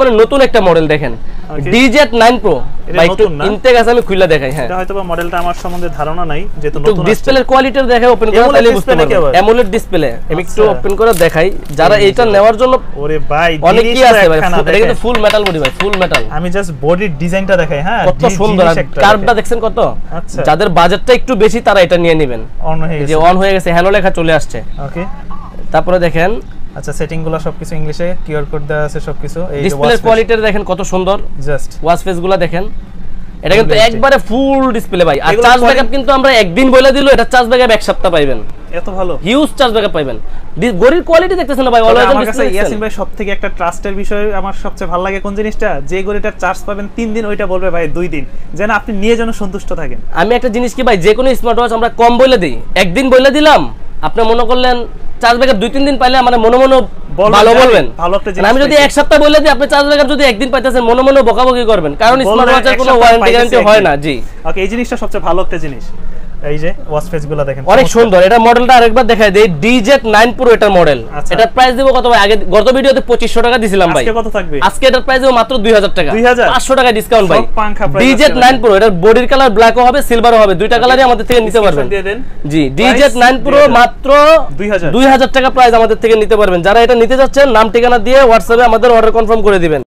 একেবারে নতুন একটা মডেল দেখেন DZ9 Pro ভাই একটু ইনটেক আছে আমি খুলে দেখাই হ্যাঁ এটা হয়তো মডেলটা আমার সম্বন্ধে ধারণা নাই যেহেতু নতুন ডিসপ্লের কোয়ালিটি দেখে ওপেন করে তাহলে বুঝতে পারবেন AMOLED ডিসপ্লে আমি একটু ওপেন করে দেখাই যারা এইটা নেওয়ার জন্য ওরে ভাই অনেক কি আছে ভাই এটা কিন্তু ফুল মেটাল বডি ভাই ফুল মেটাল আমি জাস্ট বডির ডিজাইনটা দেখাই হ্যাঁ কত সুন্দর কার্ভটা দেখছেন কত আচ্ছা যাদের বাজেটটা একটু বেশি তারা এটা নিয়ে নেবেন অন হয়ে গেছে যে অন হয়ে গেছে হ্যালো লেখা চলে আসছে ওকে তারপরে দেখেন আচ্ছা সেটিংগুলো সবকিছু ইংলিশে কিউআর কোড দেওয়া আছে সবকিছু এই ডিসপ্লের কোয়ালিটি দেখেন কত সুন্দর জাস্ট ওয়াচ ফেসগুলো দেখেন এটা কিন্তু একবারে ফুল ডিসপ্লে ভাই আর চার্জ ব্যাকআপ কিন্তু আমরা একদিন বলে দিল এটা চার্জ ব্যাকআপ এক সপ্তাহ পাবেন এত ভালো হিউজ চার্জ ব্যাকআপ পাবেন গড়ির কোয়ালিটি দেখতেছেন না ভাই অলওয়েজ আমার কাছে ইয়াসিন ভাই সবথেকে একটা ট্রাস্টের বিষয় আমার সবচেয়ে ভালো লাগে কোন জিনিসটা যে গড়িটার চার্জ পাবেন 3 দিন ওইটা বলবে ভাই 2 দিন যেন আপনি নিয়ে যেন সন্তুষ্ট থাকেন আমি একটা জিনিস কি ভাই যে কোনো স্মার্ট ওয়াচ আমরা কম বলে দেই একদিন বলে দিলাম আপনি মনে করলেন চার্জ ব্যাকআপ 2-3 দিন পাইলে মানে মনে মনে ভালো বলবেন ভালো একটা জিনিস আমি যদি এক সপ্তাহ বলে দিই আপনি চার্জ ব্যাকআপ যদি একদিন পাইতেছেন মনে মনে বকাবকি করবেন কারণ স্মার্ট ওয়াচের কোনো ওয়ারেন্টি গ্যারান্টি হয় না জি ওকে এই জিনিসটা সবচেয়ে ভালো একটা জিনিস এই যে ওয়াচ ফেসগুলো দেখেন অনেক সুন্দর এটা মডেলটা আরেকবার দেখাই দেই DZ9 Pro এটার মডেল এটার প্রাইস দেব কত ভাই আগে গত ভিডিওতে 2500 টাকা দিছিলাম ভাই আজকে কত থাকবে আজকে এটার প্রাইস দেব মাত্র 2000 টাকা 500 টাকা ডিসকাউন্ট ভাই DZ9 Pro এটার বডির কালার ব্ল্যাকও হবে সিলভারও হবে দুইটা কালারই আমাদের থেকে নিতে পারবেন জি DZ9 Pro মাত্র 2000 টাকা প্রাইস আমাদের থেকে নিতে পারবেন যারা এটা নিতে যাচ্ছেন নাম ঠিকানা দিয়ে হোয়াটসঅ্যাপে আমাদের অর্ডার কনফার্ম করে দিবেন